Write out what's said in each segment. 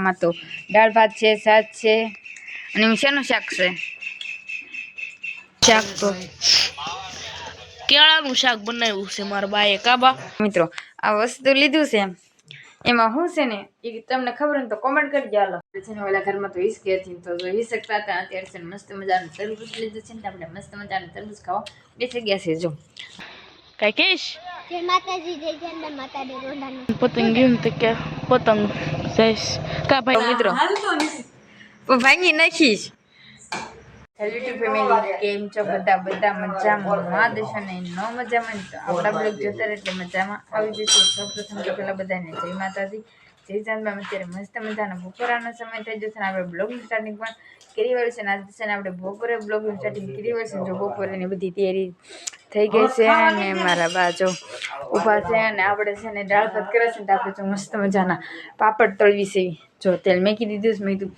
બપોરામાં તો દાળ ભાત છે, શાક છે અને શેનું શાક છે? શાક તો કેળાનું શાક બનાવ્યું છે મારા બાએ કાબા. મિત્રો આ વસ્તુ લીધું છે એમાં શું છે ને એ તમને ખબર ને તો કોમેન્ટ કરી દો. હાલો છે ને ઓલા ઘરમાં તો હિસકી હતી તો જો હિસકતા હતા. અત્યારે છે ને મસ્ત મજાનું તરબૂચ લીધું છે ને આપણે મસ્ત મજાનું તરબૂચ ખાવા બેસી ગયા છે. જો કઈ કહીશ જય માતાજી, જય જંડા માતાજી રોંડાનું પતંગ ગયું તે કે પતંગ જઈશ કા ભાઈ મિત્રો ભાંગી નાખીશ. યુટ્યુબ ફેમિલી કેમ છો બધા? બધા મજામાં દેશો ને ન મજામાં તો આપણા બ્લોગ જોતા એટલે મજામાં આવી જશે. સૌપ્રથમ તો પેલા બધાને જય માતાજી, જય ચાંદમાં. અત્યારે મસ્ત મજાનો બપોરાનો સમય થઈ જશે ને આપણે બ્લોગનું સ્ટાર્ટિંગ પણ કરી વળશે છે ને આજે છે ને આપણે બપોરે બ્લોગનું સ્ટાર્ટિંગ કરી વળશે. જો બપોરેની બધી તૈયારી થઈ ગઈ છે અને મારા બાજુ ઊભા છે અને આપણે છે ને દાળ ભાત કરે છે ને આપણે જો મસ્ત મજાના પાપડ તળવી છે. જો તેલ મેકી દીધું છે. મેં કીધું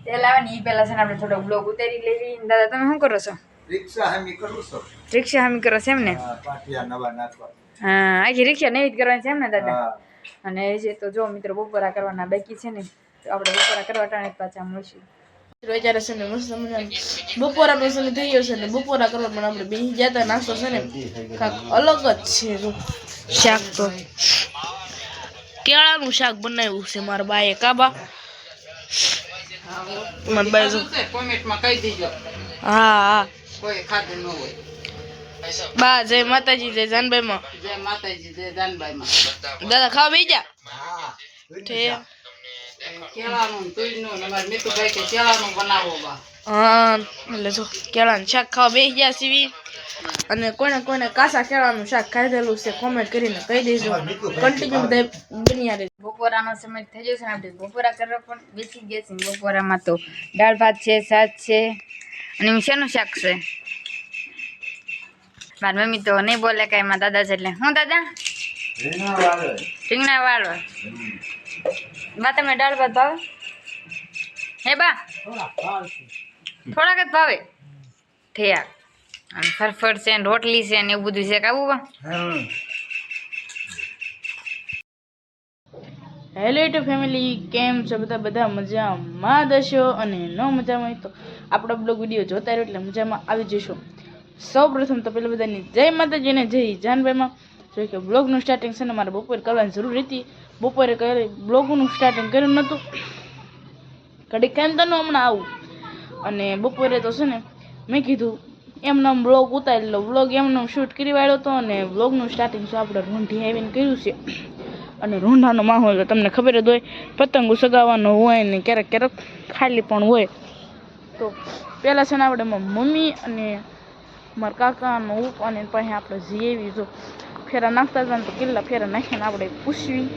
તેલ આવે ને એ પહેલાં છે ને આપણે થોડો બ્લોગ ઉતારી લેવી. દાદા તમે શું કરો છો? રિક્ષા હામી કરું છું. રિક્ષા હામી કરો છો એમ ને? પાટિયા નવા નાખવા. હા આખી રિક્ષા નવી જ કરવાની છે એમ ને દાદા? અને એ છે તો જો મિત્રો બપોરા કરવાના બાકી છે ને તો આપણે બપોરા કરવા ટાણે પાછા મળશું. અત્યારે છે ને મસ્ત મજાનું બપોરાનો સમય થઈ ગયો છે ને બપોરા કરવા પણ આપણે બેસી ગયા હતા. નાસ્તો છે ને કાંક અલગ જ છે. જો શાક તો કેળાનું શાક બનાવ્યું છે મારા બાએ કાબા. મારા બાએ જો કોમેન્ટમાં કહી દીજો હા કોઈ ખાધું ન હોય. બા જય માતાજી, જય જાનભાઈ માં. જય માતાજી, જય જાનબાઈ માં. દાદા ખાવા બેસી જા. કેળાનું તુઈનું ને અમારે મીતુભાઈ કે કેળાનું બનાવો બા. હા એટલે જો કેળાનું શાક ખાવા બેસી ગયા સીવી. અને કોઈને કાસા કેળાનું શાક ખાધેલું છે કોમેન્ટ કરીને કહી દેજો. કન્ટિન્યુ બધા બન્યા રહેજો. બપોરાનો સમય થઈ ગયો છે ને આપણે બપોરા કરવા પણ બેસી ગયા છીએ. બપોરામાં તો દાળ ભાત છે, શાક છે અને શેનું શાક છે? મારી મમ્મી તો નહીં બોલે કાંઈ. એમાં દાદા છે એટલે હું દાદા રીંગણા વાળવા. બા તમને દાળ ભાત ભાવે? હે બા થોડાક જ ભાવે? ઠેક અને ફરફર છે ને રોટલી છે ને એવું બધું છે કાવું બા? હેલો યુટ્યુબ ફેમિલી કેમ છો બધા? બધા મજામાં દશો અને ન મજામાં હોય તો આપણો બ્લોગ વિડીયો જોતા રહ્યો એટલે મજામાં આવી જશો. સૌ પ્રથમ તો પેલા બધાની જય માતાજી ને જય જાનભાઈમાં. જો કે બ્લોગનું સ્ટાર્ટિંગ છે ને મારે બપોરે કરવાની જરૂર હતી. બપોરે કરે બ્લોગનું સ્ટાર્ટિંગ કર્યું નહોતું. ઘડીક કેમ તો હમણાં આવું અને બપોરે તો છે ને મેં કીધું એમનો બ્લોગ ઉતારી લો. બ્લોગ એમનો શૂટ કરી વાળ્યો હતો અને બ્લોગનું સ્ટાર્ટિંગ શું આપણે રૂંઢી આવીને કર્યું છે. અને રૂંઢાનો માહોલ તમને ખબર જ હોય, પતંગો સગાવવાનો હોય ને ક્યારેક ક્યારેક ખાલી પણ હોય. તો પહેલાં છે ને આપણે મમ્મી અને મારા કાકાનો ઉપ અને પછી આપણે જઈ એવી જો ફેરા નાખતા હતા ને તો કેટલા ફેરા નાખીને આપણે પૂછવી.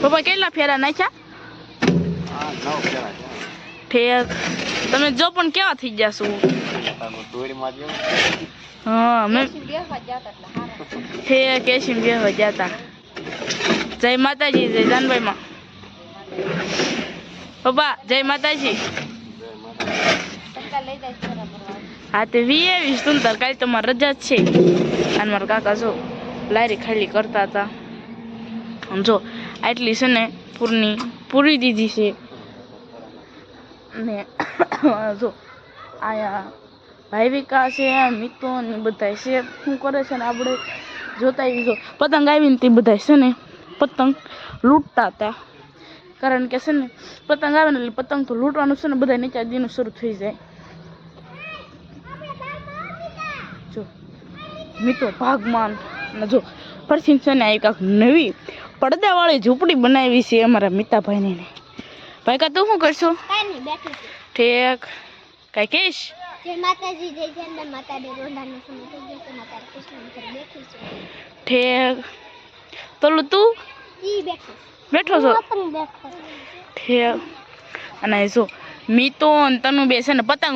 પપ્પા કેટલા ફેરા નાખ્યા? ઠેક તમે જો પણ કેવા થઈ જશો? હા મેં ઠેક એસી બેહવા જતા. જય માતાજી, જય જાનભાઈ માં. પપ્પા જય માતાજી. હા તે 20 સુંદર કાલે તો મારી રજા જ છે. અને મારા કાકા જો લારી ખાલી કરતા હતા. જો આટલી છે ને પૂરી દીધી છે. ને જો આયા ભાઈવિકા છે, મિત્રો ને બધા છે. શું કરે છે ને આપણે જોતા આવી. જો પતંગ આવીને તે બધા છે ને પતંગ લૂંટતા હતા. કારણ કે છે ને પતંગ આવે ને એટલે પતંગ તો લૂંટવાનું છે ને બધા નીચે દીનું શરૂ થઈ જાય. જો મિત્રો ભાગમાન ને જો પરથી છે ને આ કાંક નવી પડદાવાળી ઝૂંપડી બનાવી છે અમારા મિતાભાઈને. ભાઈ કા તું શું કરશો? કાઈ બેઠી છું. ઠેક કઈ કહીશ? જય માતાજી, જય જંડા માતાજી રોંડાનું સમય થઈ ગયો છે ને તારે કૃષ્ણ ઘર બેઠી છું. ઠેક તોલું તું ઈ બેઠી બેઠો છો? પતંગ બેઠો. ઠેક અને જો મીતો ને તનુ બે છે ને પતંગ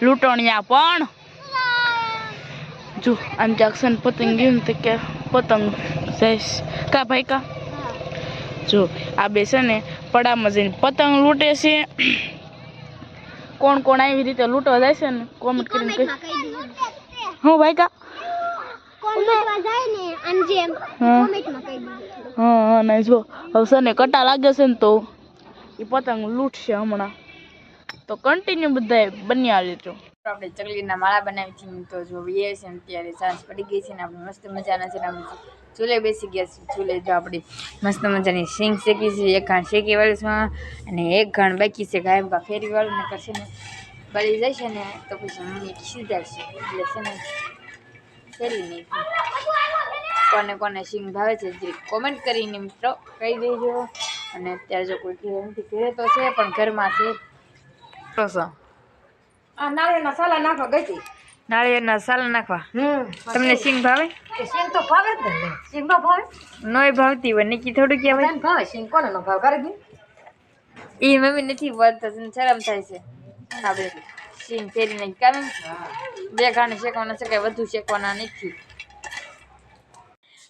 લૂંટણિયા પણ જો આમ જાક્સન પતંગ ગયું ને કે પતંગ જઈશ કા ભાઈ કા. જો આ બે છે ને પડામાં જઈને પતંગ લૂંટે છે. કોણ કોણ આવી રીતે લૂંટવા જાય છે ને કોમેન્ટ કરીને કહી. હું ભાઈ કા કોણ મૂકવા જાય ને આમ જેમ હા. કોમેન્ટમાં કહી દીધું થોડું. હા નહીં જો હવે સને કટા લાગે છે ને તો એ પતંગ લૂંટશે હમણાં તો કન્ટિન્યુ બધાએ બન્યા રહેજો. આપણે ચકલીના માળા બનાવી છે તો જો વીએ છે ને ત્યારે સાંજ પડી ગઈ છે ને આપણે મસ્ત મજાના છે ને આપણે ચૂલે બેસી ગયા છે. ચૂલે જો આપણે મસ્ત મજાની સિંગ શેકી છે, એક ઘાણ શેકી વાળી છે અને એક ઘાણ બાકી છે ગાયબ ફેરી વાળું ને કરશે ને બળી જાય છે ને તો પછી મમ્મી ખીજાશે એટલે છે ને ફેરી નહીં. કોને કોને સિંગ ભાવે છે જે કોમેન્ટ કરીને મિત્રો કહી દેજો. અને અત્યારે જો કોઈ ઘરે નથી, ઘરે તો છે પણ ઘરમાં છે તો આ નાળિયેરના સાલા નાખવા ગઈ હતી. નાળિયેરના સાલ નાખવા. તમને સિંગ ભાવે? સિંગ તો ભાવે જ ને. સિંગ નો ભાવે? નોય ભાવતી હોય નિકી થોડું કહેવાય. તને ભાવે સિંગ કોને નો ભાવે કરે એ મમ્મી નથી બોલતા તને શરમ થાય છે. આપણે સિંગ ફેરીને કામ બે ઘાણે શેકવાના છે કે વધુ શેકવાના નથી.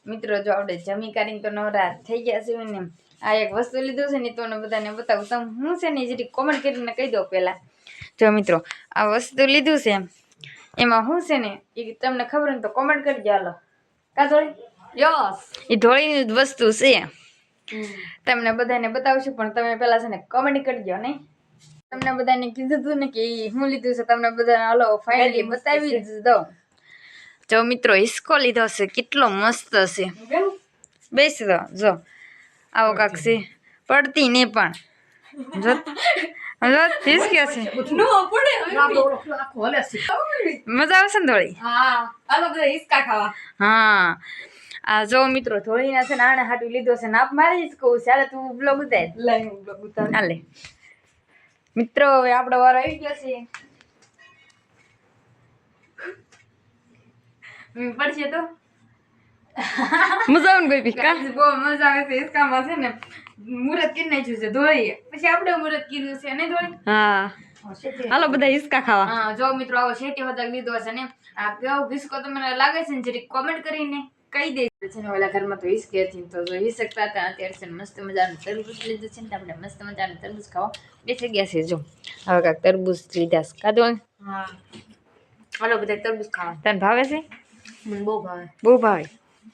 મિત્રો જો આપણે જમી કરીને તો નવરા થઈ ગયા છે ને આ એક વસ્તુ લીધું છે ને તો બધાને બતાવું. તમે હું છે ને જેથી કોમેન્ટ કરીને કહી દો પહેલા. જો મિત્રો આ વસ્તુ લીધું છે એમાં શું છે ને એ તમને ખબર ને તો કોમેન્ટ કરી દો. હાલો કા ધોળી? યસ. એ ધોળીની જ વસ્તુ છે. તમને બધાને બતાવશું પણ તમે પહેલા છે ને કમેન્ટ કરી દો નહીં. તમને બધાને કીધું હતું ને કે હું લીધું છે તમને બધાને હાલો ફાઇનલી બતાવી જ દઉં. જો મિત્રો હિસકો લીધો છે કેટલો મસ્ત છે. બેસી દો જો આવો કાક છે પડતી ને પણ જો હલો હિસકે છે. નો પડે. આખો હલે છે. મજા આવશે ને થોડી? હા. આલો બધા હિસકા ખાવા. હા આ જો મિત્રો ધોળીના છે ને આને હાટું લીધો છે ને આપ મારી જ કહું છે. હાલે તું બ્લોગ ઉતાર. લઈ હું બ્લોગ ઉતાર. હાલે મિત્રો હવે આપણો વાર આવી ગયો છે. પડશે તો મજા આવે ને કોઈ કાંઈ બહુ મજા આવે છે. હિસકામાં છે ને મુહૂર્ત કરી નાખ્યું છે ધોળીએ પછી આપણે મુહૂર્ત કર્યું છે ને ધોળી. હા હાલો બધા હિસકા ખાવા. હા જો મિત્રો આવો શેટી હોતક લીધો છે ને આ કેવો હિસકો તમને લાગે છે ને જરી કોમેન્ટ કરીને કહી દે છે ને. ઓલા ઘરમાં તો હિસકે હતી તો જો હિસકતા હતા અત્યારે છે ને મસ્ત મજાનું તરબૂચ લીધું છે ને આપણે મસ્ત મજાનું તરબૂચ ખાવા બેસી ગયા છે. જો હવે કાંઈક તરબૂચ લીધા છે કાધો. હા. હાલો બધા તરબૂચ ખાવા. તને ભાવે છે? મને બહુ ભાવે. બહુ ભાવે.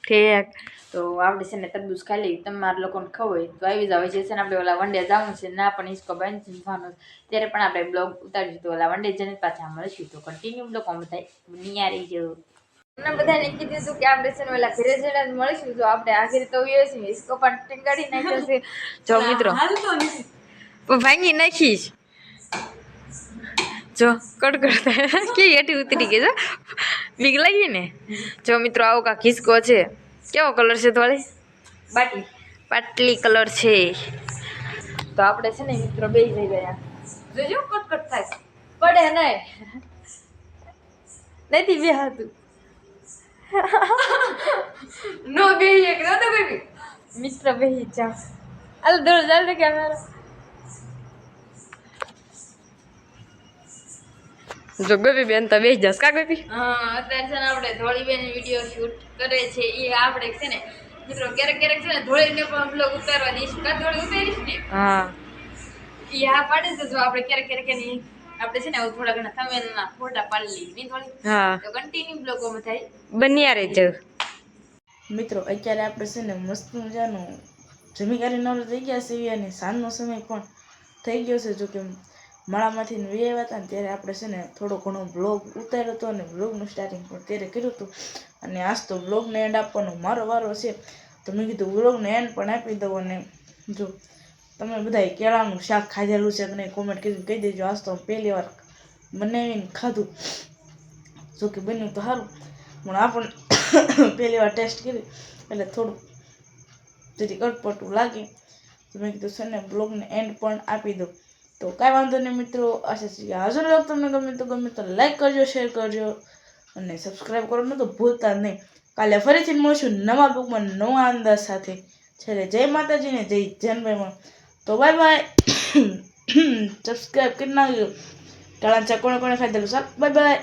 ઠીક તો આપણે છે ને તરબૂચ ખાઈ લઈએ. તમારા લોકોને ખબર તો આવી જાવ છે ને આપણે ઓલા વંડે જવું છે ના પણ હિસકો બાંધી ચીંધવાનો ત્યારે પણ આપણે બ્લોગ ઉતાર્યું તો ઓલા વંડે જઈને પાછા મળીશું તો કન્ટિન્યુ બ્લોગ બધા નિયારી જવું. તમને બધાને કીધું હતું કે આપણે છે ને ઓલા ઘરે જઈને જ મળીશું. જો આપણે આખરે તો એ છે હિસકો પણ ટીંગાડી નાખ્યો છે. જો મિત્રો ભાંગી નાખીશ જો કડકડ થાય કે હેઠી ઉતરી ગઈ. જો બીક લાગી ને. જો મિત્રો આવો કાંક હિસકો છે. કેવો કલર છે થોડી? બાકી પાટલી કલર છે. તો આપણે છે ને મિત્રો બે જઈ ગયા. જોજો કટકટ થાય છે. પડે નહીં નથી બે હતું નો બે એક નતો કોઈ. મિત્ર બેહી જાવ. હાલ દોર ચાલ કેમેરા. જો ગોપી બેન તો બેસી જશ કા ગોપી. હા અત્યારે છે ને આપણે ધોળી બેન વિડીયો શૂટ કરે છે એ આપણે છે ને મિત્રો ક્યારેક ક્યારેક છે ને ધોળીને પણ બ્લોગ ઉતારવા દઈશું. કા ધોળી ઉતારીશ ને? હા એ હા પાડી દેજો. આપણે ક્યારેક ક્યારેક એની આપણે છે ને થોડા ઘણા થંબનેલના ફોટા પાડી લઈએ નહીં થોડી. હા તો કન્ટિન્યુ બ્લોગોમાં થાય બન્યા રહેજો. મિત્રો અત્યારે આપણે છે ને મસ્ત મજાનું જમી કરી નવરા થઈ ગયા છે અને સાંજનો સમય પણ થઈ ગયો છે. જો કે માળામાંથી વી આવ્યા હતા ને ત્યારે આપણે છે ને થોડો ઘણો બ્લોગ ઉતાર્યો હતો અને બ્લોગનું સ્ટાર્ટિંગ પણ ત્યારે કર્યું હતું. અને આજ તો બ્લોગને એન્ડ આપવાનો મારો વારો છે તો મેં કીધું બ્લોગને એન્ડ પણ આપી દઉં. અને જો તમે બધાએ કેળાનું શાક ખાધેલું છે કે નહીં કોમેન્ટ કરીને કહી દેજો. આજ તો પહેલી વાર બનાવીને ખાધું. જો કે બન્યું તો સારું પણ આપણને પહેલી વાર ટેસ્ટ કરી એટલે થોડું જરી અટપટું લાગે તો મેં કીધું છે ને બ્લોગને એન્ડ પણ આપી દઉં. તો કાંઈ વાંધો નહીં મિત્રો. આશા છે હાજર બ્લોગ તમને ગમે તો લાઈક કરજો, શેર કરજો અને સબસ્ક્રાઈબ કરવાનું તો ભૂલતા જ નહીં. કાલે ફરીથી મળશું નવા બ્લોગમાં નવા અંદાજ સાથે. છેલ્લે જય માતાજીને જય જનભાઈમાં. તો બાય બાય. સબસ્ક્રાઈબ કરી નાખજો. ટાળા ચા કોણે કોણે ખાધેલું. ચાલ બાય બાય.